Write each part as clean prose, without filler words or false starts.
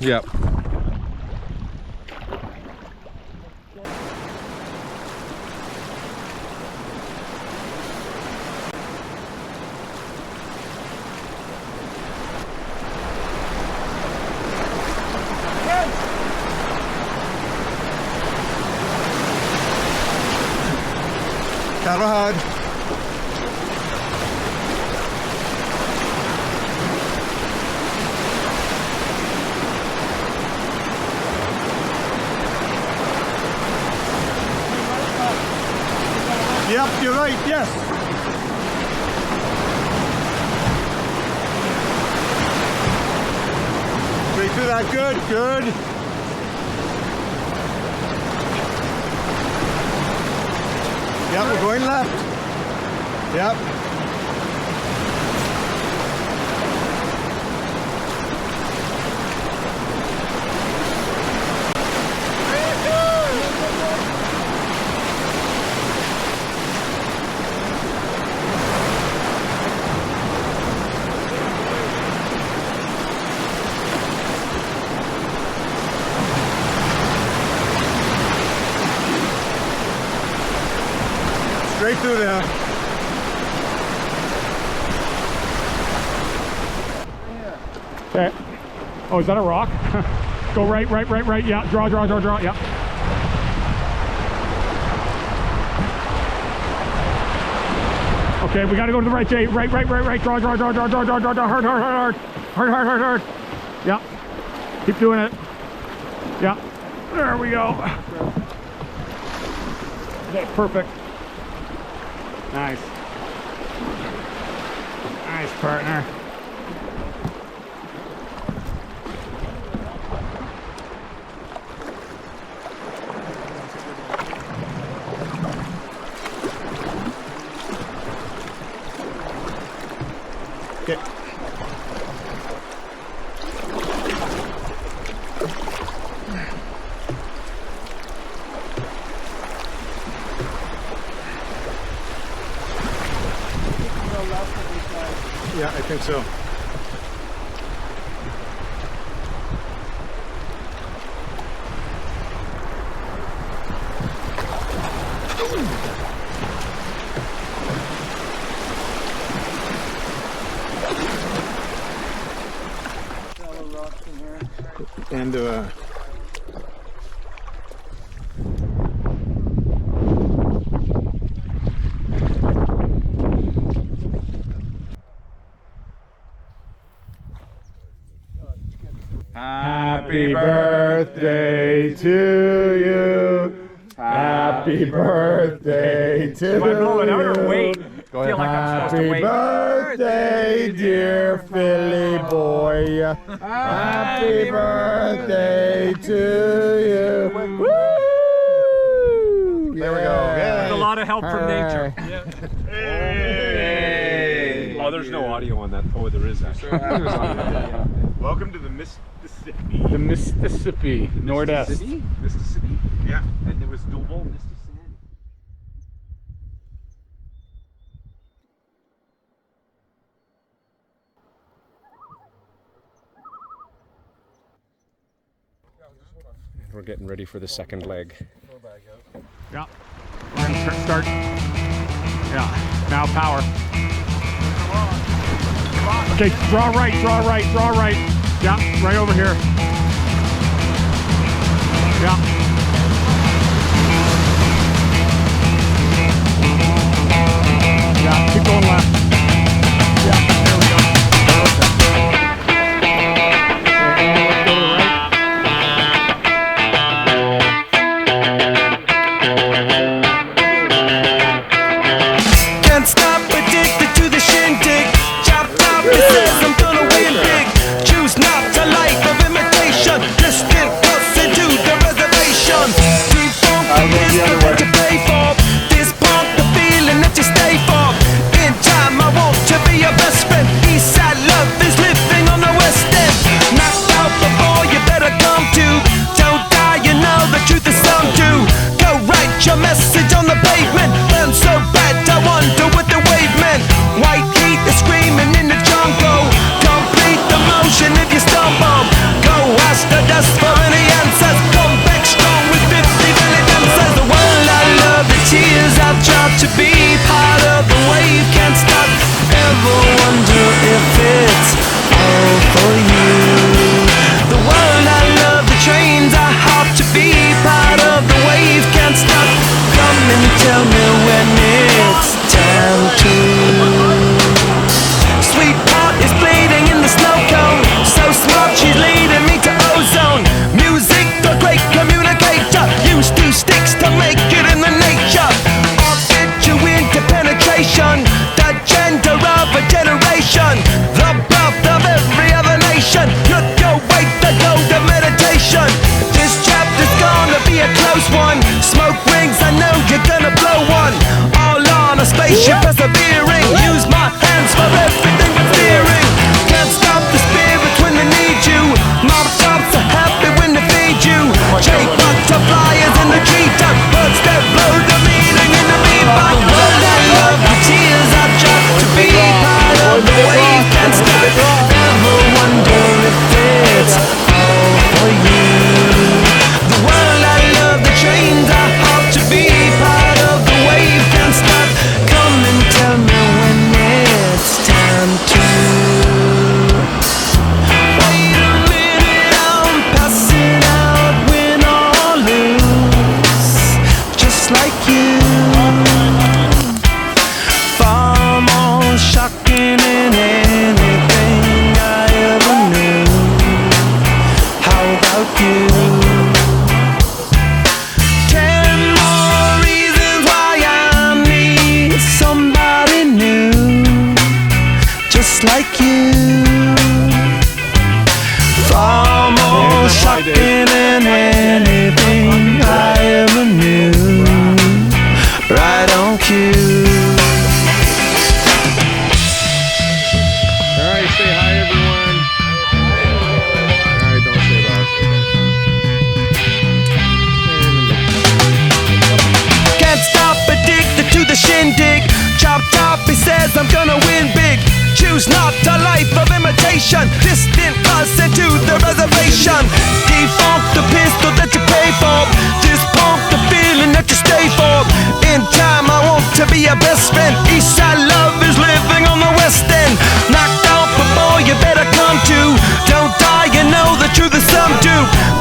Yep. Cattle hard. Yep, you're right, yes. Straight through that, good, good. Yep, we're going left. Yep. Straight through there. Okay. Oh, is that a rock? Go right, yeah. Draw, yeah. Okay, we gotta go to the right, Jay. Right. Draw. Hard. Yeah. Keep doing it. Yeah. There we go. Okay, perfect. Nice. Nice, partner. Okay. Yeah, I think so. And Happy birthday to you. Happy birthday to Am I rolling out or wait? you. I feel like I'm supposed to Happy wait. birthday, dear Philly boy. Happy birthday to you. Woo! There we go. With a lot of help from nature. Hey. Oh, there's no audio on that. Oh, there is actually. Welcome to the Mississippi. The Mistassibi Nord-Est. Mississippi? Yeah. And there was Duval, Mississippi. We're getting ready for the second leg. Yeah. We're gonna start. Yeah. Now power. Okay, draw right, draw right, draw right. Yeah, right over here. Yeah. Yeah, keep going left. Yeah, there we go. Go right. Can't stop, addicted to the shindig. Chop top, it says I'm gonna win big. Choose not a life of imitation. Distant closer to the reservation. Defunct the pistol that you pay for. This punk the feeling that you stay for. In time I want to be your best friend. Eastside love is living on the west end. Knocked out before you better come to. Don't die, you know the truth is some do. Go write your message on the pavement. Burn so bad I wonder what the wave meant. White heat is screaming in the jungle. Complete the motion if you stumble. Go ask the dust for any answers. Come back strong with 50 valid answers. The world I love, the tears I've tried to be part of the wave. Can't stop. Ever wonder if it's all for you? The world I love, the trains I hop to be part of the wave. Can't stop. Come and tell me when it's time to. Sweetheart is bleeding in the snow cone. So smart, she's leading me to ozone. Music, the great communicator. Use 2 sticks to make it in the nature. I'll get you into penetration. The gender of a generation. The birth of every other nation. Look your way to go to meditation. This chapter's gonna be a close one. Smoke rings, I know you're gonna blow one. All on a spaceship persevering. Use my hands for everything but steering. Can't stop the spirits when they need you. Mob tops are happy when they feed you. Jay butterflies in the treetop. Birds that blow the meaning in the beatbox. World I love, the tears I drop to be part of the wave. Can't stop. Ever wonder if it's all for you? The world I love, the trains I hop to be part of the wave. Can't stop. Come and tell me when it's time to. Wait a minute, I'm passing out, win or lose, just like you. Far more shocking than anything I ever knew. How about you? 10 more reasons why I need somebody new, just like you. Far more shocking than anything I ever knew. Right on cue. All right, say hi, everyone. All right, don't say that. Can't stop, addicted to the shindig. Chop top, he says I'm gonna win big. Choose not a life of imitation. Distant us into the reservation. Defunct the pistol that you pay for. This punk the feeling that you stay for. In time I want to be your best friend. Eastside love is living on the west end. Knocked out before you better come to. Don't die, you know the truth is some do.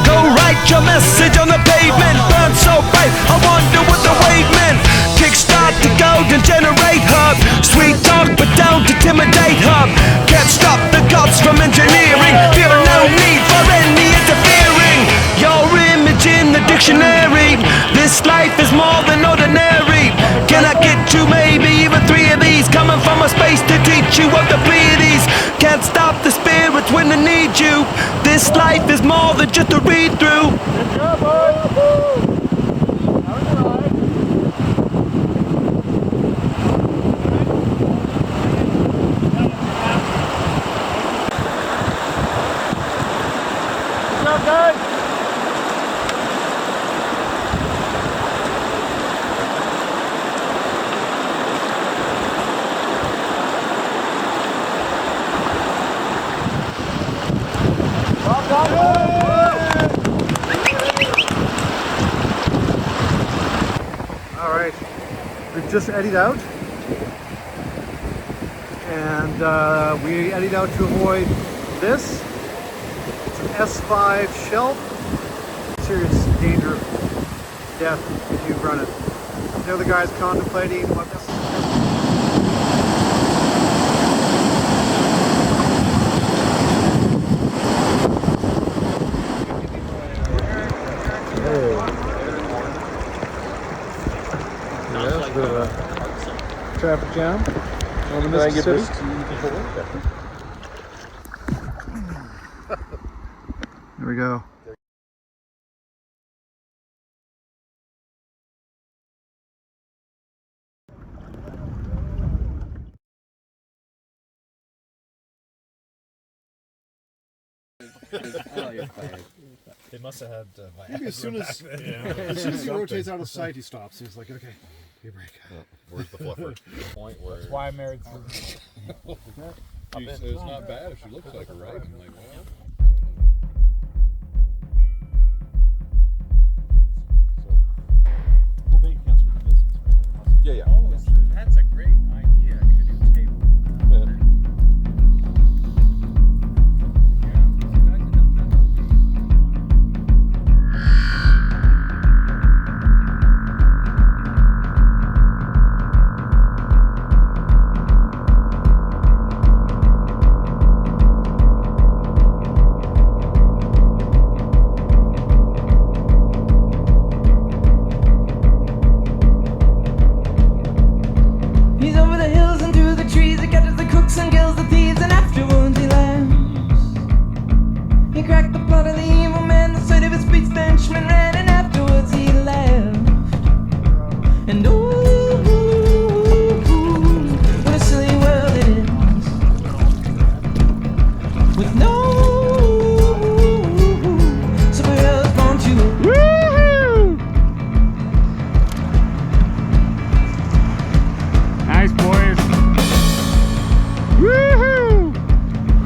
Go write your message on the pavement. Burn so bright, I wonder what the wave meant. Kickstart the golden generate hub. Sweet talk but don't intimidate hub. Can't stop the gods from engineering. Feel no need for any interference. This life is more than ordinary. Can I get you maybe even 3 of these? Coming from a space to teach you of the Pleiades. Can't stop the spirits when they need you. This life is more than just a read through. Good job, bud. Alright, we've just eddied out, and we eddied out to avoid this. It's an S5 shelf. Serious danger of death if you run it. The other guy's contemplating what this. Traffic jam over Mississippi. There we go. They must have had Maybe as soon as he rotates out of sight, he stops. He's like, okay, you break. Where's the fluffer? The point where That's why I married she says it's not bad if she looks like her, right? I'm like, well. Well, bank accounts for the business, right? Yeah, yeah. Oh, that's a great idea. Could do table. He's over the hills and through the trees. He catches the crooks and kills the thieves, and afterwards he laughs. He cracked the plot of the evil man. The sight of his speech benchman ran, and afterwards he laughed. And ooh, what a silly world it is, with no superheroes born to. Nice, boys. Woohoo!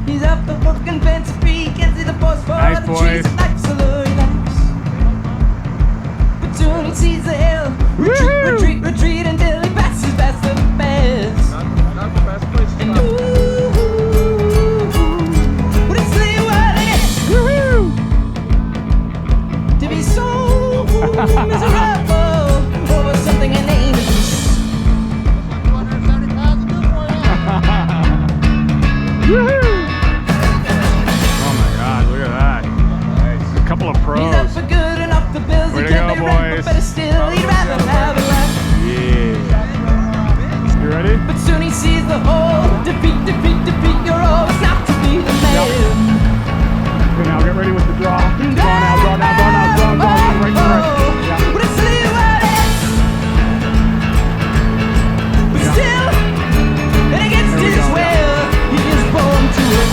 He's up the fucking fence free. Can't see the forest for Nice, the boys. trees. Life's a lure, laughs. But soon he sees the hill. Retreat, Woohoo! retreat, retreat until he passes past the best. not the best place to And stop. ooh, what a silly world it is Woohoo! to be so miserable over something nameless. Woohoo! Oh my God, look at that. A couple of He's up pros. for good and off the bills. Way He to can't go, pay rent, boys. but better still, he'd rather have a life. Yeah. You ready? But soon he sees the whole. Defeat, defeat, defeat. You're always not to be the man. Okay, now get ready with the draw. Draw now, draw now, draw now, draw, draw, right, right. Yeah. What a silly world it is. But still, and against There we his go, will, he is born to it.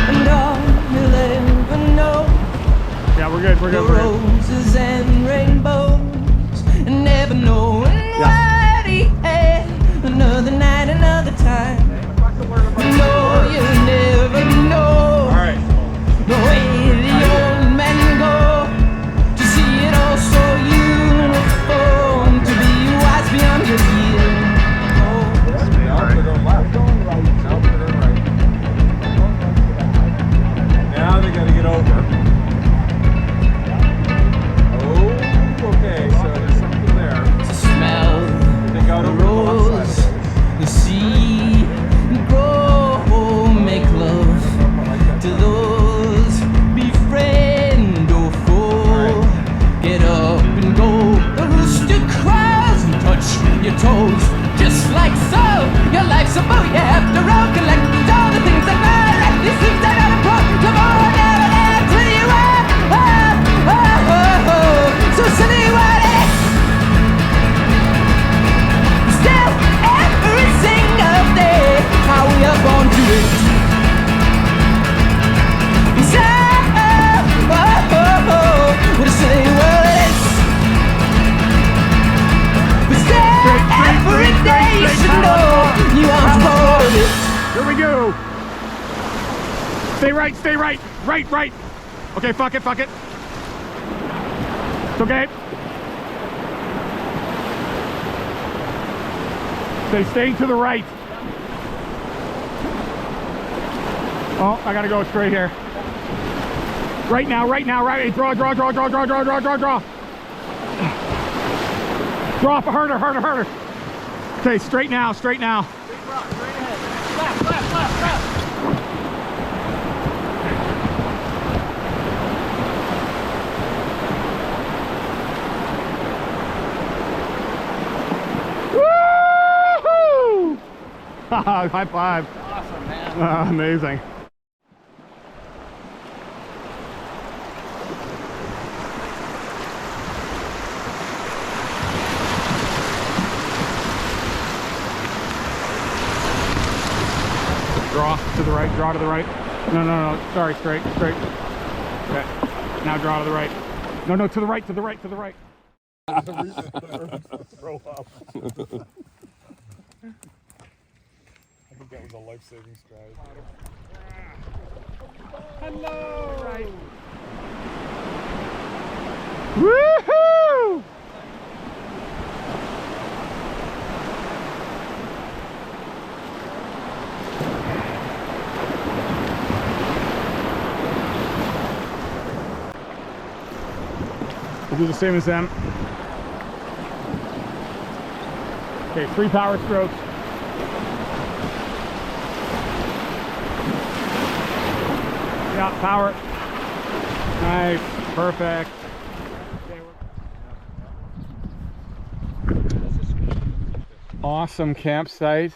And all he'll ever know Yeah, we're good, we're good, are we're good. roses and rainbows, and never knowing what he had. Another night, another time. No, you'll never know. Alright. The way the old men go, to see it all so uniform, to be wise beyond your years. Now they gotta get over. Oh, okay, so there's something there. To smell Stay right, stay right. Right, right. Okay, fuck it, fuck it. It's okay. Staying to the right. Oh, I gotta go straight here. Right now, right. Draw. Draw harder. Okay, straight now. Straight ahead. Left. Woo-hoo! High five. Awesome, man. Amazing. Draw to the right, draw to the right. No, sorry, straight. Okay, now draw to the right. No, to the right. Throw up. I think that was a life-saving stride. Hello! Right. Woohoo! We'll do the same as them. Okay, 3 power strokes. Yeah, power. Nice, perfect. Awesome campsite.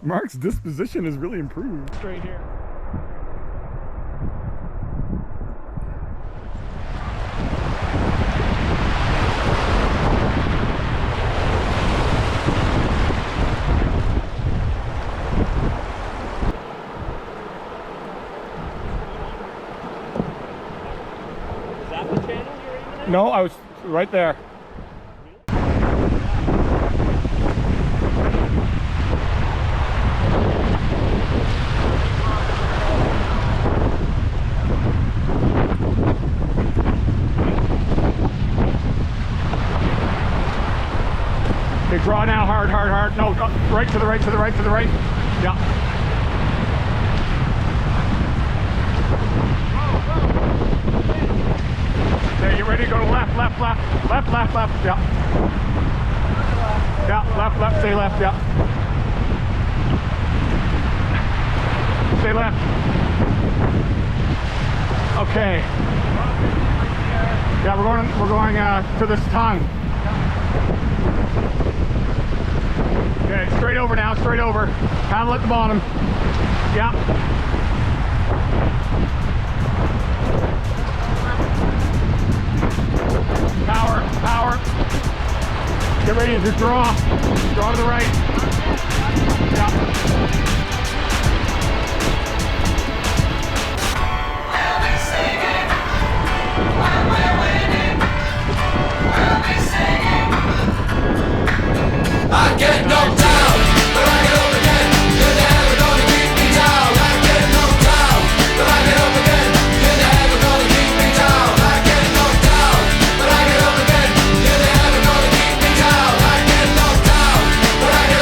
Mark's disposition has really improved. Straight here. No, I was right there. Okay, draw now, hard. No, right to the right. Yeah. Okay, you ready to go to left. Yeah. Yeah, left, stay left, yeah. Stay left. Okay. Yeah, we're going to this tongue. Okay, straight over now, Paddle at the bottom. Yeah. Power. Get ready to draw. Draw to the right. Yeah. I get knocked down, but I get up again. You're never gonna keep me down. I get knocked down, but I get up again. You're never gonna keep me down. I get knocked down, but I get up again. You're never gonna keep me down. I get knocked down, but I get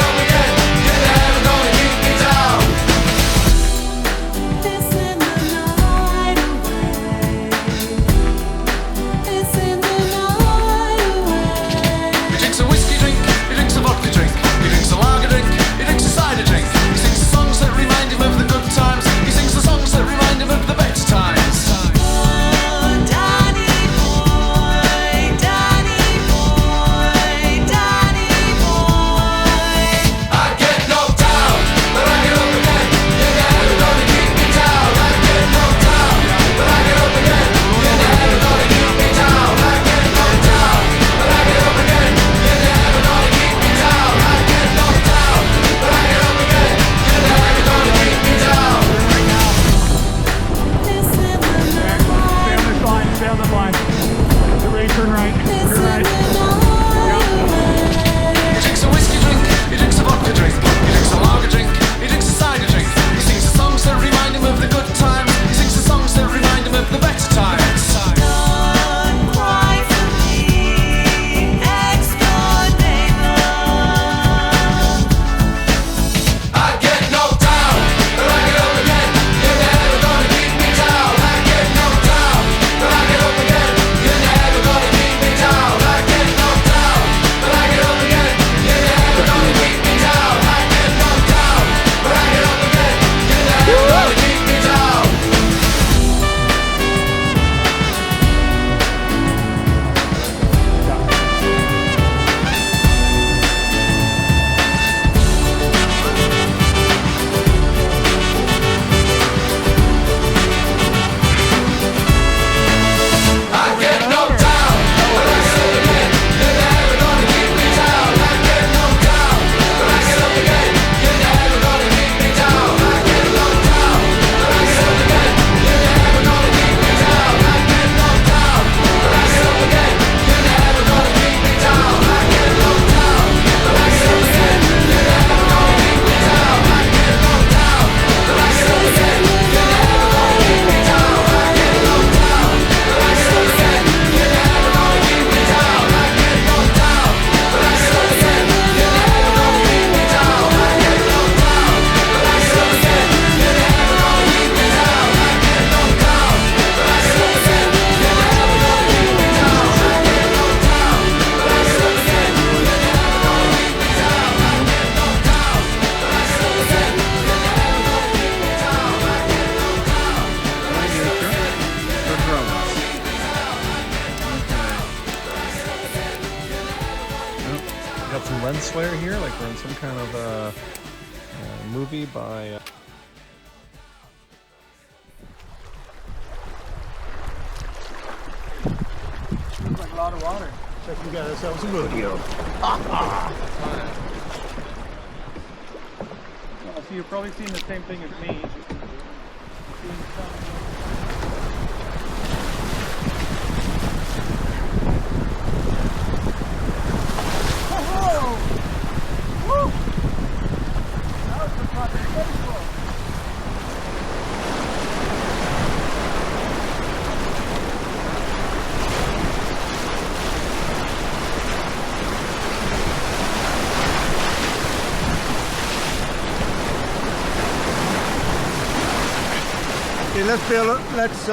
Slayer here, like we're in some kind of movie by. Seems like a lot of water. Check, we got ourselves a rodeo. So you're probably seeing the same thing as me. Okay, let's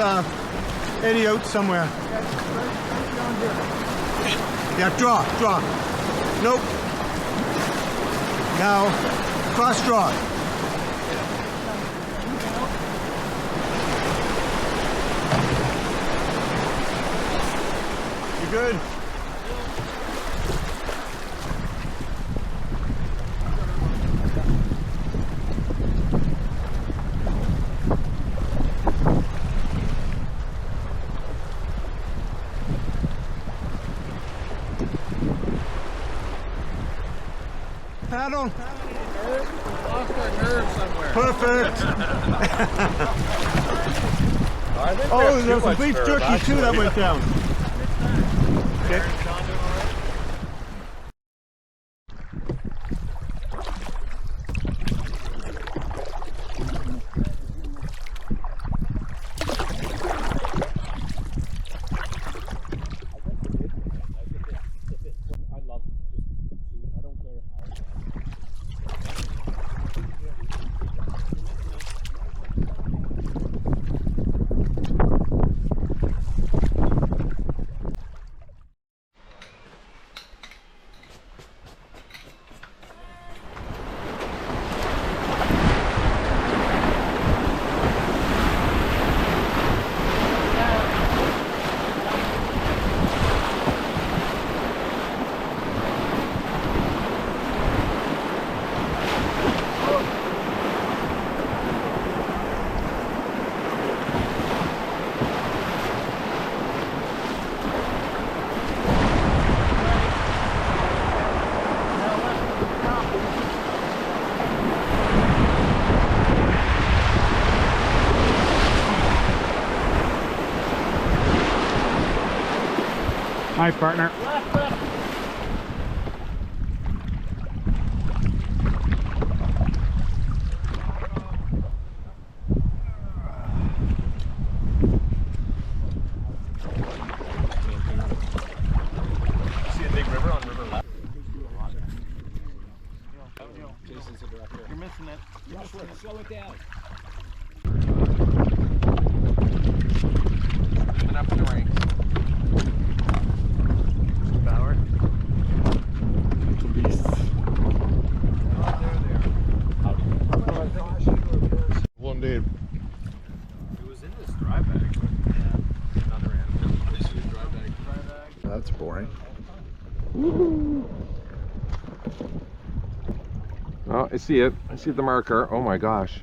Eddie out somewhere. Yeah, draw. Nope. Now, cross draw. You good? Paddle. Lost our nerve somewhere. Perfect. I think Oh, there's some beef jerky too that went down. Okay. Nice, partner. See a big river on river left. You're missing it. Slow it down. Leaving up in the ranks. Bauer. One day. It was in this dry bag, but yeah, another animal. This is a dry bag. That's boring. Oh, I see it. I see the marker. Oh my gosh.